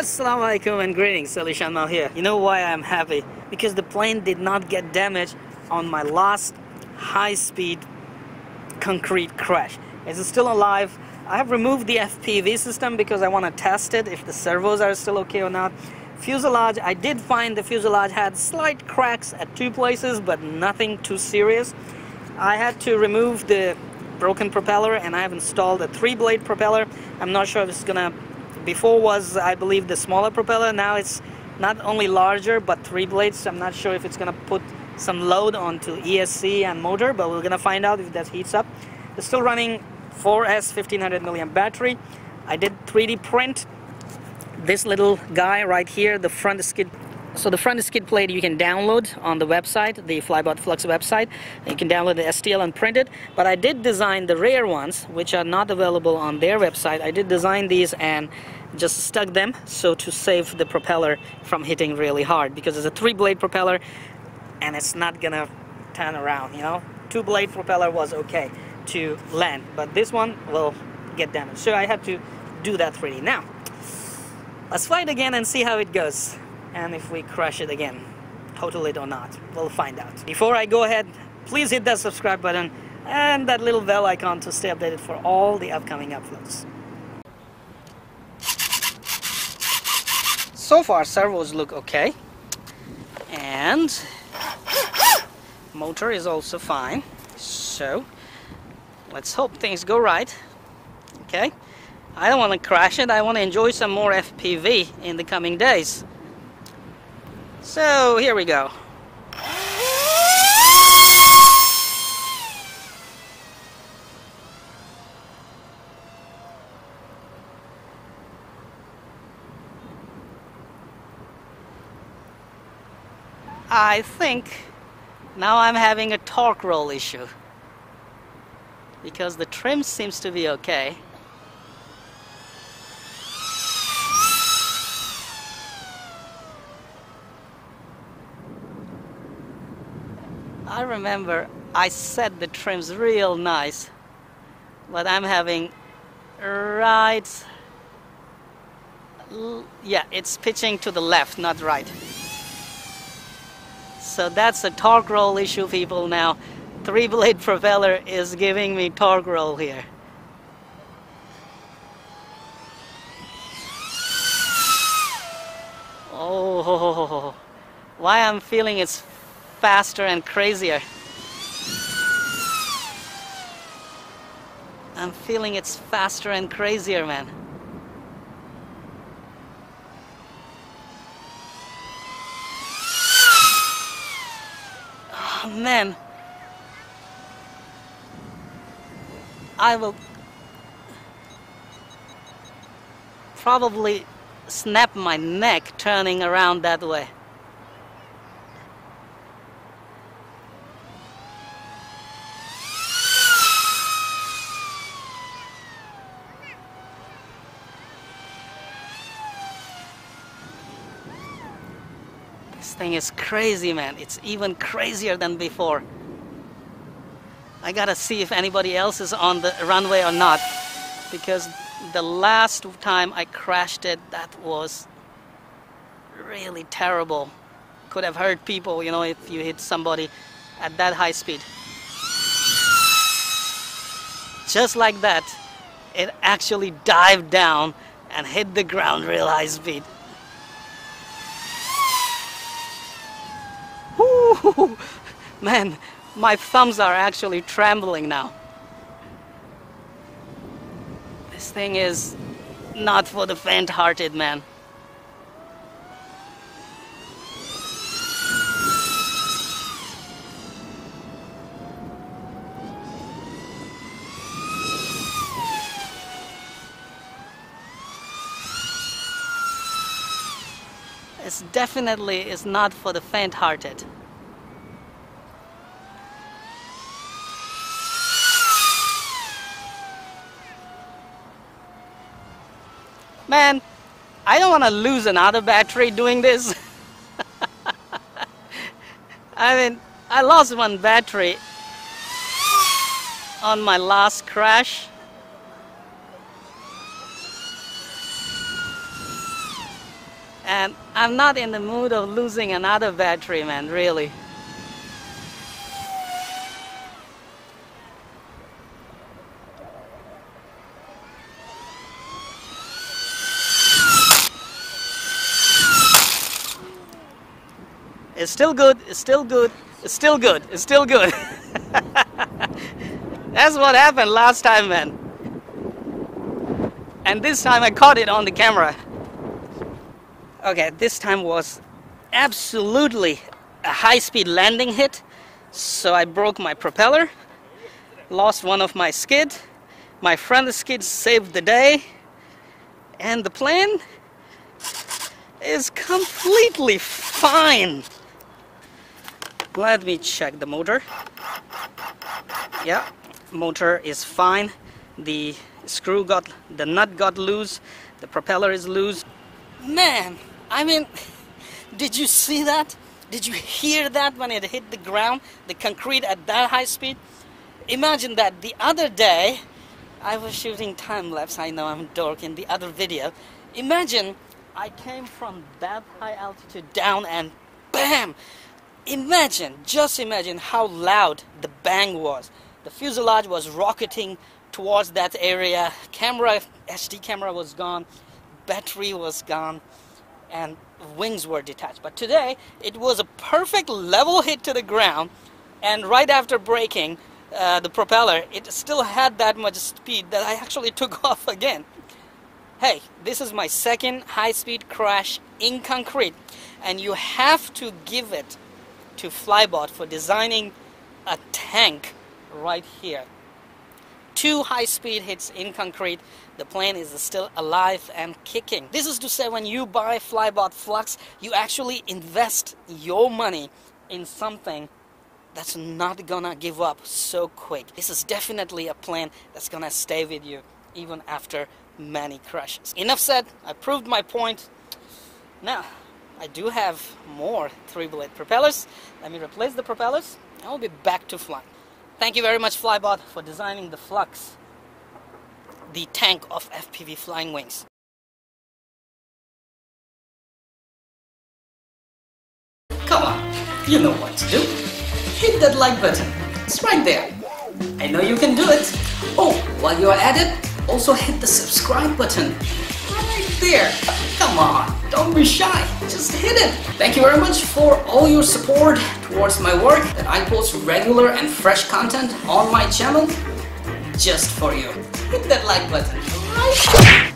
Assalamu alaikum and greetings, AliShanMao here. You know why I'm happy? Because the plane did not get damaged on my last high-speed concrete crash. It's still alive. I have removed the FPV system because I want to test it if the servos are still okay or not. Fuselage, I did find the fuselage had slight cracks at two places, but nothing too serious. I had to remove the broken propeller and I have installed a 3-blade propeller. I'm not sure if it's gonna... Before was, I believe, the smaller propeller. Now it's not only larger but 3 blades. So I'm not sure if it's gonna put some load onto ESC and motor, but we're gonna find out if that heats up. It's still running 4S 1500 milliamp battery. I did 3D print this little guy right here, the front skid. So the front skid plate you can download on the website, the FlyBot Flux website. You can download the STL and print it. But I did design the rear ones, which are not available on their website. I did design these and just stuck them so to save the propeller from hitting really hard, because it's a 3-blade propeller and it's not gonna turn around, you know. 2-blade propeller was okay to land, but this one will get damaged. So I had to do that 3D. Now, let's fly it again and see how it goes. And if we crash it again, total it or not, we'll find out. Before I go ahead, please hit that subscribe button and that little bell icon to stay updated for all the upcoming uploads. So far, servos look okay. And motor is also fine. So, let's hope things go right. Okay? I don't want to crash it. I want to enjoy some more FPV in the coming days. So here we go. I think now I'm having a torque roll issue because the trim seems to be okay. I remember I set the trims real nice, but I'm having yeah, it's pitching to the left, not right. So that's a torque roll issue, people. Now 3-blade propeller is giving me torque roll here. Oh, why I'm feeling it's faster and crazier. I'm feeling it's faster and crazier, man. Oh, man. I will probably snap my neck turning around that way. This thing is crazy, man. It's even crazier than before. I gotta see if anybody else is on the runway or not, because the last time I crashed it, that was really terrible. Could have hurt people, you know, if you hit somebody at that high speed. Just like that, it actually dived down and hit the ground real high speed. Woo! Man, my thumbs are actually trembling now. This thing is not for the faint-hearted, man. It definitely is not for the faint-hearted. Man, I don't want to lose another battery doing this. I mean, I lost one battery on my last crash. I'm not in the mood of losing another battery, man, really. It's still good, it's still good, it's still good, it's still good. That's what happened last time, man. And this time I caught it on the camera. Okay, this time was absolutely a high-speed landing hit. So I broke my propeller, lost one of my skids. My front skid saved the day. And the plane is completely fine. Let me check the motor. Yeah, motor is fine. The nut got loose. The propeller is loose. Man, I mean, did you see that? Did you hear that when it hit the ground? The concrete at that high speed? Imagine that. The other day, I was shooting time-lapse. I know I'm a dork in the other video. Imagine I came from that high altitude down and bam! Imagine, just imagine how loud the bang was. The fuselage was rocketing towards that area. SD camera was gone. Battery was gone. And wings were detached. But today, it was a perfect level hit to the ground. And right after braking the propeller, it still had that much speed that I actually took off again. Hey, this is my second high-speed crash in concrete. And you have to give it to FlyBot for designing a tank right here. 2 high-speed hits in concrete. The plane is still alive and kicking. This is to say, when you buy FlyBot Flux, you actually invest your money in something that's not gonna give up so quick. This is definitely a plane that's gonna stay with you even after many crashes. Enough said. I proved my point. Now, I do have more 3-blade propellers. Let me replace the propellers and I'll be back to flying. Thank you very much, FlyBot, for designing the Flux, the tank of FPV flying wings. Come on, you know what to do. Hit that like button. It's right there. I know you can do it. Oh, while you're at it, also hit the subscribe button. Right there. Come on, don't be shy. Just hit it. Thank you very much for all your support towards my work, that I post regular and fresh content on my channel just for you. Hit that like button. Right.